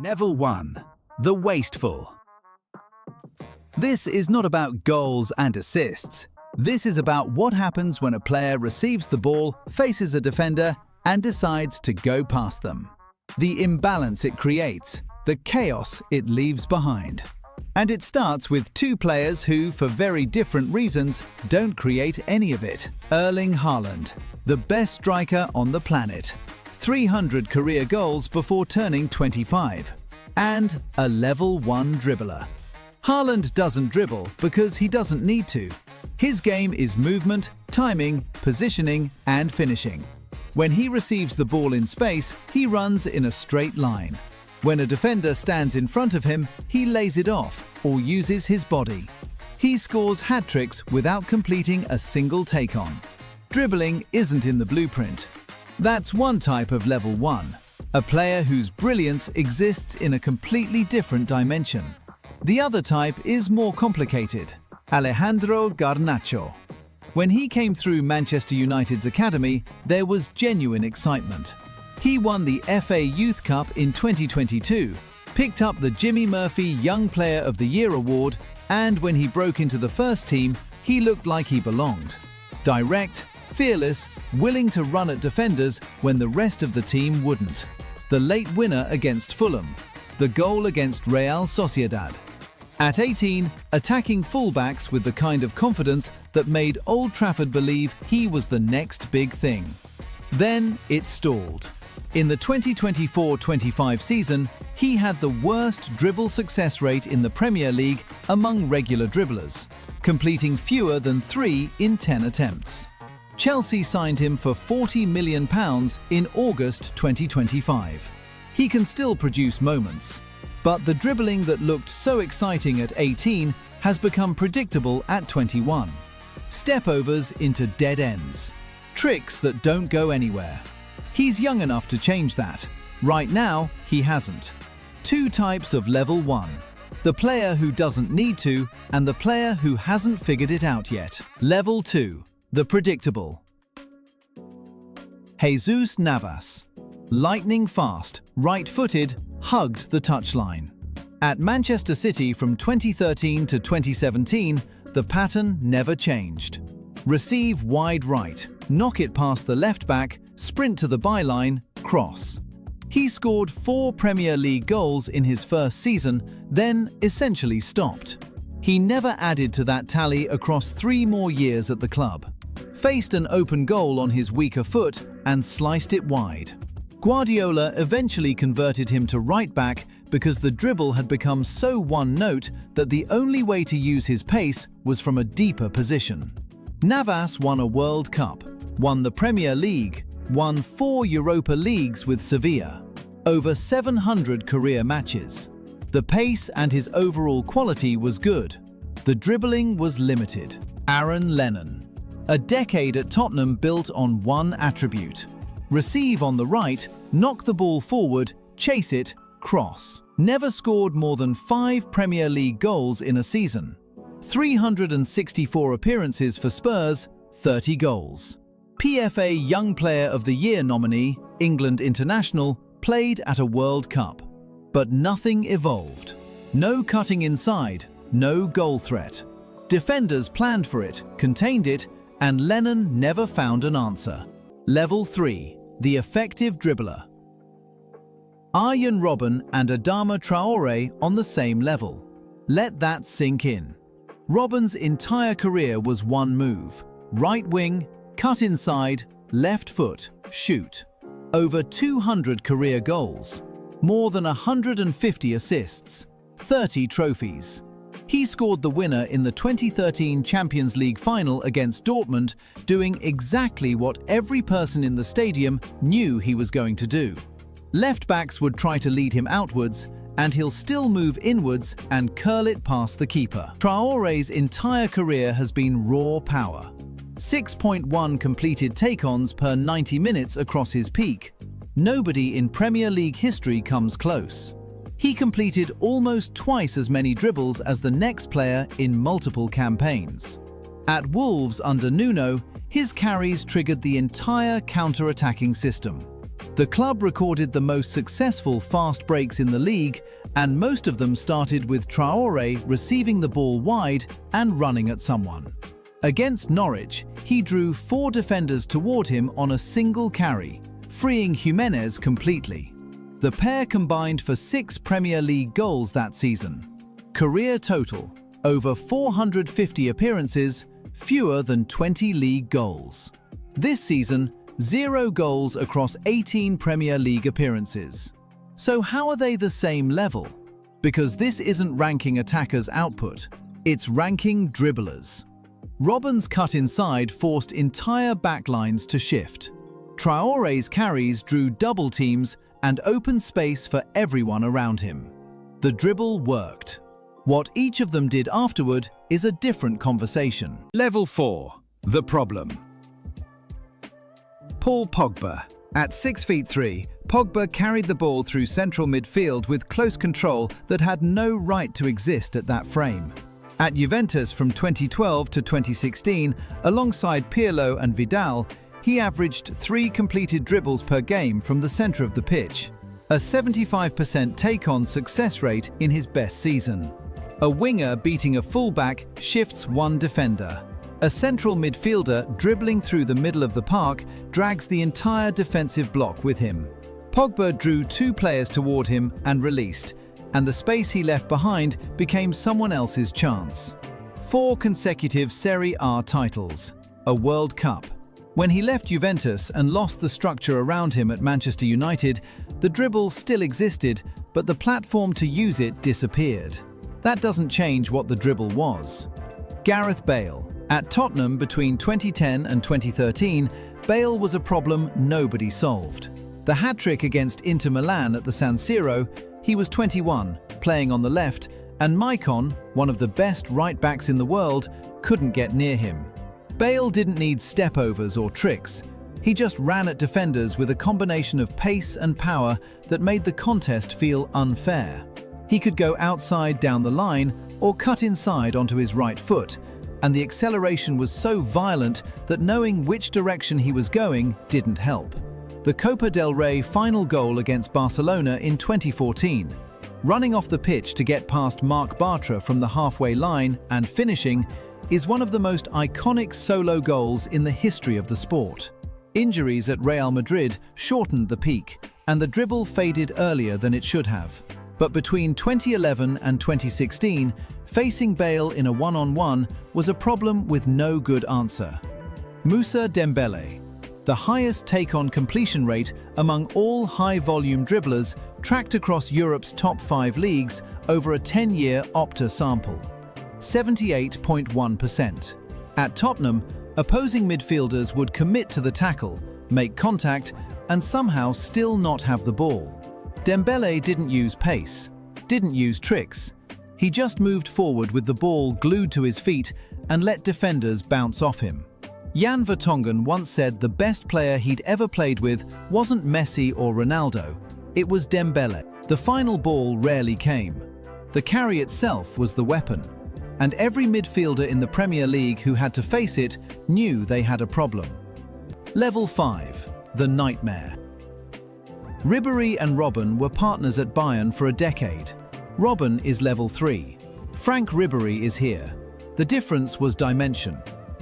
Level 1. The Wasteful. This is not about goals and assists. This is about what happens when a player receives the ball, faces a defender, and decides to go past them. The imbalance it creates, the chaos it leaves behind. And it starts with two players who, for very different reasons, don't create any of it. Erling Haaland, the best striker on the planet. 300 career goals before turning 25. And a level 1 dribbler. Haaland doesn't dribble because he doesn't need to. His game is movement, timing, positioning, and finishing. When he receives the ball in space, he runs in a straight line. When a defender stands in front of him, he lays it off or uses his body. He scores hat-tricks without completing a single take-on. Dribbling isn't in the blueprint. That's one type of level 1, a player whose brilliance exists in a completely different dimension. The other type is more complicated. Alejandro Garnacho. When he came through Manchester United's academy, there was genuine excitement. He won the FA Youth Cup in 2022, picked up the Jimmy Murphy Young Player of the Year award, and when he broke into the first team, he looked like he belonged. Direct, fearless, willing to run at defenders when the rest of the team wouldn't. The late winner against Fulham. The goal against Real Sociedad. At 18, attacking fullbacks with the kind of confidence that made Old Trafford believe he was the next big thing. Then it stalled. In the 2024-25 season, he had the worst dribble success rate in the Premier League among regular dribblers, completing fewer than 3 in 10 attempts. Chelsea signed him for £40 million in August 2025. He can still produce moments, but the dribbling that looked so exciting at 18 has become predictable at 21. Step-overs into dead ends. Tricks that don't go anywhere. He's young enough to change that. Right now, he hasn't. Two types of level 1. The player who doesn't need to, and the player who hasn't figured it out yet. Level 2. The predictable. Jesus Navas. Lightning fast, right-footed, hugged the touchline. At Manchester City from 2013 to 2017, the pattern never changed. Receive wide right, knock it past the left back, sprint to the byline, cross. He scored 4 Premier League goals in his first season, then essentially stopped. He never added to that tally across 3 more years at the club. Faced an open goal on his weaker foot and sliced it wide. Guardiola eventually converted him to right back because the dribble had become so one-note that the only way to use his pace was from a deeper position. Navas won a World Cup, won the Premier League, won 4 Europa Leagues with Sevilla, over 700 career matches. The pace and his overall quality was good. The dribbling was limited. Aaron Lennon. A decade at Tottenham built on one attribute. Receive on the right, knock the ball forward, chase it, cross. Never scored more than 5 Premier League goals in a season. 364 appearances for Spurs, 30 goals. PFA Young Player of the Year nominee, England international, played at a World Cup. But nothing evolved. No cutting inside, no goal threat. Defenders planned for it, contained it, and Lennon never found an answer. Level 3. The effective dribbler. Arjen Robben and Adama Traore on the same level. Let that sink in. Robben's entire career was one move. Right wing, cut inside, left foot, shoot. Over 200 career goals. More than 150 assists. 30 trophies. He scored the winner in the 2013 Champions League final against Dortmund, doing exactly what every person in the stadium knew he was going to do. Left-backs would try to lead him outwards, and he'll still move inwards and curl it past the keeper. Traore's entire career has been raw power. 6.1 completed take-ons per 90 minutes across his peak. Nobody in Premier League history comes close. He completed almost twice as many dribbles as the next player in multiple campaigns. At Wolves under Nuno, his carries triggered the entire counter-attacking system. The club recorded the most successful fast breaks in the league, and most of them started with Traoré receiving the ball wide and running at someone. Against Norwich, he drew 4 defenders toward him on a single carry, freeing Jimenez completely. The pair combined for 6 Premier League goals that season. Career total: over 450 appearances, fewer than 20 league goals. This season, 0 goals across 18 Premier League appearances. So how are they the same level? Because this isn't ranking attackers' output, it's ranking dribblers. Robben's cut inside forced entire backlines to shift. Traoré's carries drew double teams and opened space for everyone around him. The dribble worked. What each of them did afterward is a different conversation. Level 4. The problem. Paul Pogba. At 6'3", Pogba carried the ball through central midfield with close control that had no right to exist at that frame. At Juventus from 2012 to 2016, alongside Pirlo and Vidal, he averaged 3 completed dribbles per game from the centre of the pitch, a 75% take-on success rate in his best season. A winger beating a fullback shifts 1 defender. A central midfielder dribbling through the middle of the park drags the entire defensive block with him. Pogba drew 2 players toward him and released, and the space he left behind became someone else's chance. 4 consecutive Serie A titles, a World Cup. When he left Juventus and lost the structure around him at Manchester United, the dribble still existed, but the platform to use it disappeared. That doesn't change what the dribble was. Gareth Bale. At Tottenham between 2010 and 2013, Bale was a problem nobody solved. The hat-trick against Inter Milan at the San Siro, he was 21, playing on the left, and Maicon, one of the best right-backs in the world, couldn't get near him. Bale didn't need stepovers or tricks. He just ran at defenders with a combination of pace and power that made the contest feel unfair. He could go outside down the line or cut inside onto his right foot, and the acceleration was so violent that knowing which direction he was going didn't help. The Copa del Rey final goal against Barcelona in 2014. Running off the pitch to get past Marc Bartra from the halfway line and finishing is one of the most iconic solo goals in the history of the sport. Injuries at Real Madrid shortened the peak, and the dribble faded earlier than it should have. But between 2011 and 2016, facing Bale in a one-on-one was a problem with no good answer. Moussa Dembélé. The highest take-on completion rate among all high-volume dribblers tracked across Europe's top 5 leagues over a 10-year Opta sample. 78.1%. At Tottenham, opposing midfielders would commit to the tackle, make contact, and somehow still not have the ball. Dembélé didn't use pace, didn't use tricks. He just moved forward with the ball glued to his feet and let defenders bounce off him. Jan Vertonghen once said the best player he'd ever played with wasn't Messi or Ronaldo, it was Dembélé. The final ball rarely came. The carry itself was the weapon, and every midfielder in the Premier League who had to face it knew they had a problem. Level 5. The nightmare. Ribéry and Robben were partners at Bayern for a decade. Robben is level 3. Frank Ribéry is here. The difference was dimension.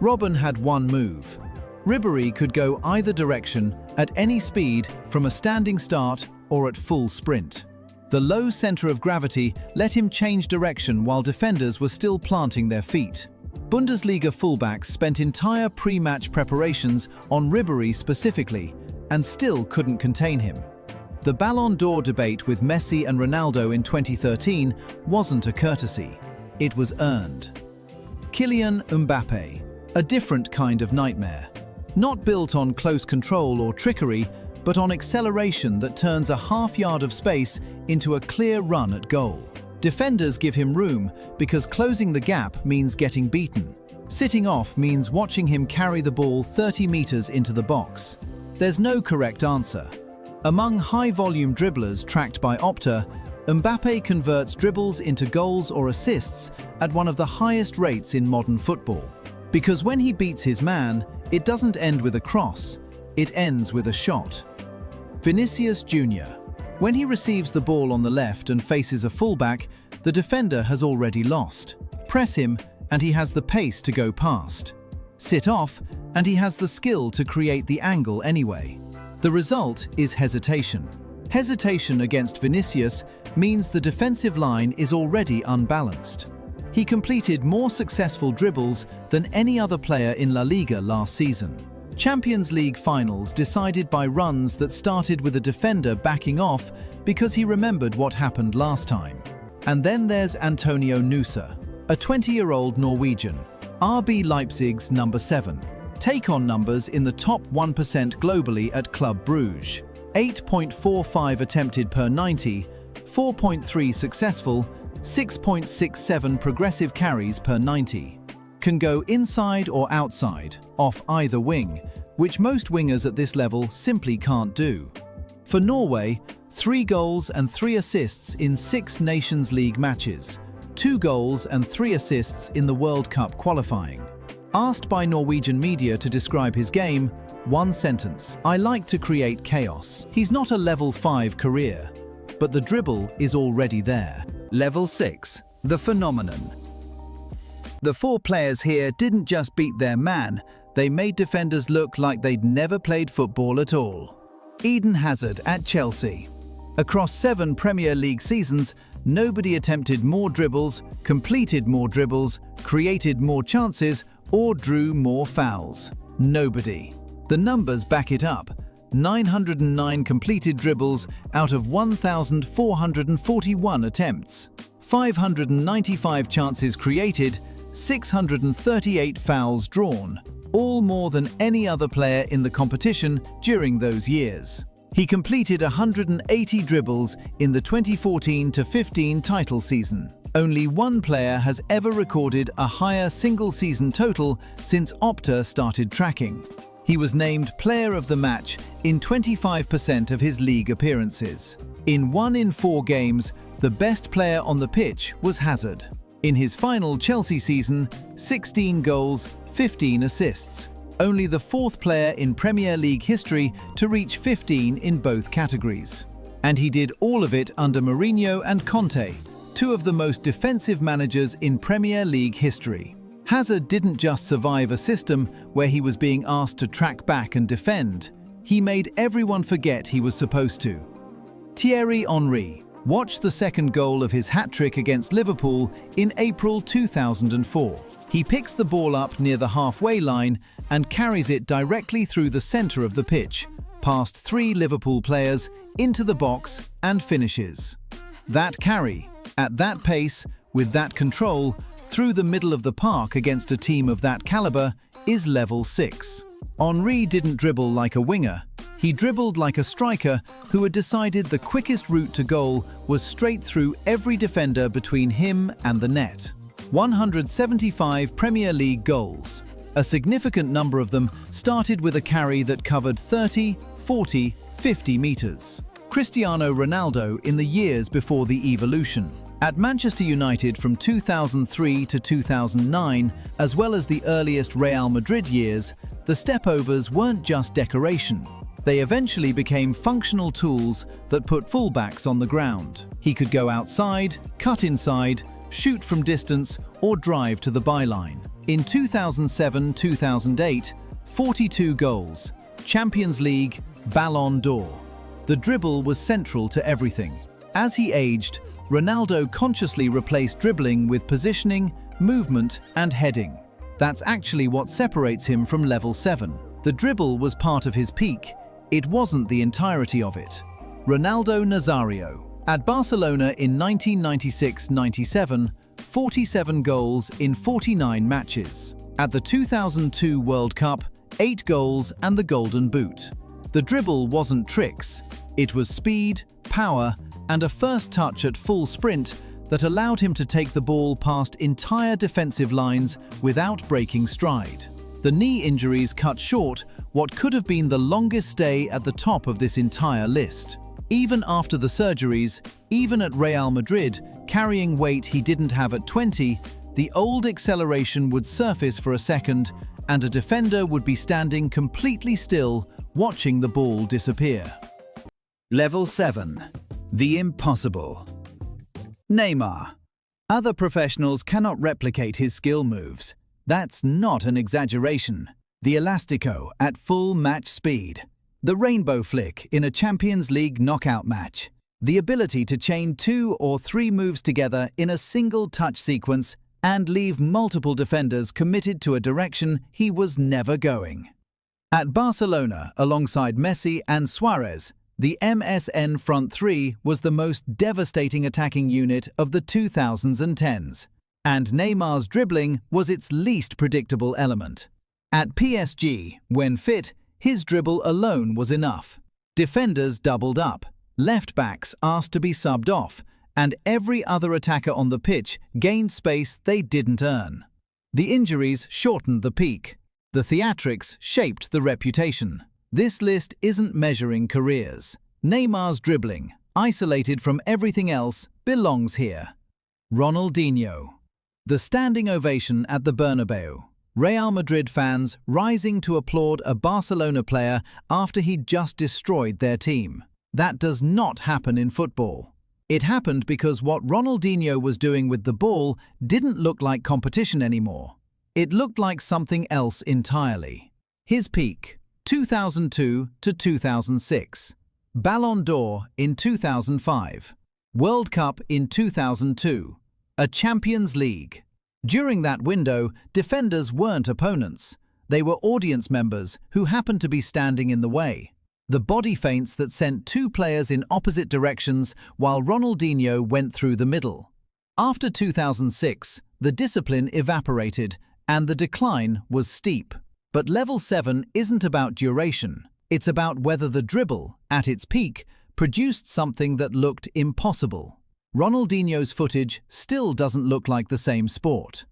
Robben had one move. Ribéry could go either direction, at any speed, from a standing start or at full sprint. The low center of gravity let him change direction while defenders were still planting their feet. Bundesliga fullbacks spent entire pre-match preparations on Ribéry specifically, and still couldn't contain him. The Ballon d'Or debate with Messi and Ronaldo in 2013 wasn't a courtesy. It was earned. Kylian Mbappé. A different kind of nightmare. Not built on close control or trickery, but on acceleration that turns a half yard of space into a clear run at goal. Defenders give him room because closing the gap means getting beaten. Sitting off means watching him carry the ball 30 meters into the box. There's no correct answer. Among high-volume dribblers tracked by Opta, Mbappé converts dribbles into goals or assists at one of the highest rates in modern football. Because when he beats his man, it doesn't end with a cross, it ends with a shot. Vinicius Jr. When he receives the ball on the left and faces a fullback, the defender has already lost. Press him and he has the pace to go past. Sit off and he has the skill to create the angle anyway. The result is hesitation. Hesitation against Vinicius means the defensive line is already unbalanced. He completed more successful dribbles than any other player in La Liga last season. Champions League finals decided by runs that started with a defender backing off because he remembered what happened last time. And then there's Antonio Nusa, a 20-year-old Norwegian, RB Leipzig's number 7. Take-on numbers in the top 1% globally at Club Brugge. 8.45 attempted per 90, 4.3 successful, 6.67 progressive carries per 90. Can go inside or outside, off either wing, which most wingers at this level simply can't do. For Norway, 3 goals and 3 assists in 6 Nations League matches, 2 goals and 3 assists in the World Cup qualifying. Asked by Norwegian media to describe his game, one sentence: "I like to create chaos." He's not a level 5 career, but the dribble is already there. Level 6, the phenomenon. The 4 players here didn't just beat their man, they made defenders look like they'd never played football at all. Eden Hazard at Chelsea. Across 7 Premier League seasons, nobody attempted more dribbles, completed more dribbles, created more chances, or drew more fouls. Nobody. The numbers back it up. 909 completed dribbles out of 1,441 attempts. 595 chances created, 638 fouls drawn, all more than any other player in the competition during those years. He completed 180 dribbles in the 2014-15 title season. Only one player has ever recorded a higher single-season total since Opta started tracking. He was named Player of the Match in 25% of his league appearances. In 1 in 4 games, the best player on the pitch was Hazard. In his final Chelsea season, 16 goals, 15 assists. Only the 4th player in Premier League history to reach 15 in both categories. And he did all of it under Mourinho and Conte, 2 of the most defensive managers in Premier League history. Hazard didn't just survive a system where he was being asked to track back and defend. He made everyone forget he was supposed to. Thierry Henry. Watch the second goal of his hat-trick against Liverpool in April 2004. He picks the ball up near the halfway line and carries it directly through the centre of the pitch, past 3 Liverpool players, into the box and finishes. That carry, at that pace, with that control, through the middle of the park against a team of that calibre, is level 6. Henry didn't dribble like a winger. He dribbled like a striker who had decided the quickest route to goal was straight through every defender between him and the net. 175 Premier League goals. A significant number of them started with a carry that covered 30, 40, 50 metres. Cristiano Ronaldo in the years before the evolution. At Manchester United from 2003 to 2009, as well as the earliest Real Madrid years, the stepovers weren't just decoration. They eventually became functional tools that put fullbacks on the ground. He could go outside, cut inside, shoot from distance, or drive to the byline. In 2007-2008, 42 goals, Champions League, Ballon d'Or. The dribble was central to everything. As he aged, Ronaldo consciously replaced dribbling with positioning, movement, and heading. That's actually what separates him from level 7. The dribble was part of his peak. It wasn't the entirety of it. Ronaldo Nazario. At Barcelona in 1996-97, 47 goals in 49 matches. At the 2002 World Cup, 8 goals and the Golden Boot. The dribble wasn't tricks. It was speed, power, and a first touch at full sprint that allowed him to take the ball past entire defensive lines without breaking stride. The knee injuries cut short what could have been the longest stay at the top of this entire list. Even after the surgeries, even at Real Madrid, carrying weight he didn't have at 20, the old acceleration would surface for a second and a defender would be standing completely still, watching the ball disappear. Level 7. The impossible. Neymar. Other professionals cannot replicate his skill moves. That's not an exaggeration. The elastico at full match speed. The rainbow flick in a Champions League knockout match. The ability to chain 2 or 3 moves together in a single touch sequence and leave multiple defenders committed to a direction he was never going. At Barcelona, alongside Messi and Suarez, the MSN front three was the most devastating attacking unit of the 2010s, and Neymar's dribbling was its least predictable element. At PSG, when fit, his dribble alone was enough. Defenders doubled up, left-backs asked to be subbed off, and every other attacker on the pitch gained space they didn't earn. The injuries shortened the peak. The theatrics shaped the reputation. This list isn't measuring careers. Neymar's dribbling, isolated from everything else, belongs here. Ronaldinho. The standing ovation at the Bernabeu. Real Madrid fans rising to applaud a Barcelona player after he'd just destroyed their team. That does not happen in football. It happened because what Ronaldinho was doing with the ball didn't look like competition anymore. It looked like something else entirely. His peak, 2002 to 2006. Ballon d'Or in 2005. World Cup in 2002. A Champions League. During that window, defenders weren't opponents. They were audience members who happened to be standing in the way. The body feints that sent 2 players in opposite directions while Ronaldinho went through the middle. After 2006, the discipline evaporated and the decline was steep. But level 7 isn't about duration. It's about whether the dribble, at its peak, produced something that looked impossible. Ronaldinho's footage still doesn't look like the same sport.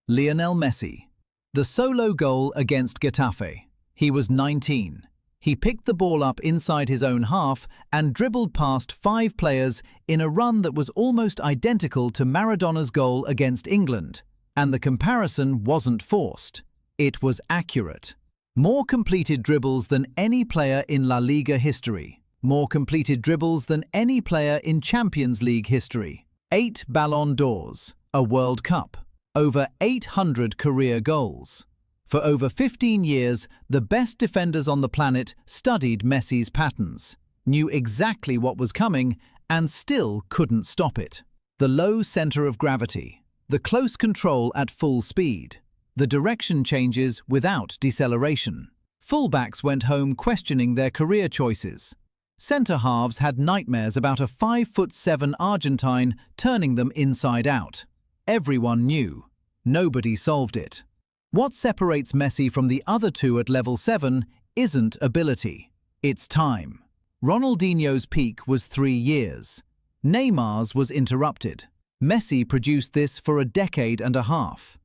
Lionel Messi. The solo goal against Getafe. He was 19. He picked the ball up inside his own half and dribbled past 5 players in a run that was almost identical to Maradona's goal against England. And the comparison wasn't forced. It was accurate. More completed dribbles than any player in La Liga history. More completed dribbles than any player in Champions League history. 8 Ballon d'Ors, a World Cup, over 800 career goals. For over 15 years, the best defenders on the planet studied Messi's patterns, knew exactly what was coming, and still couldn't stop it. The low center of gravity, the close control at full speed, the direction changes without deceleration. Fullbacks went home questioning their career choices. Centre-halves had nightmares about a 5'7" Argentine turning them inside out. Everyone knew. Nobody solved it. What separates Messi from the other 2 at level 7 isn't ability. It's time. Ronaldinho's peak was 3 years. Neymar's was interrupted. Messi produced this for a decade and a half.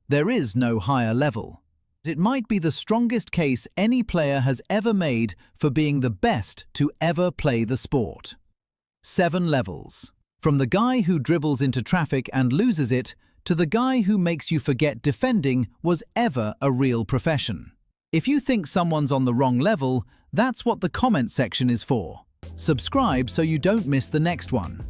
There is no higher level. It might be the strongest case any player has ever made for being the best to ever play the sport. 7 levels. From the guy who dribbles into traffic and loses it, to the guy who makes you forget defending was ever a real profession. If you think someone's on the wrong level, that's what the comment section is for. Subscribe so you don't miss the next one.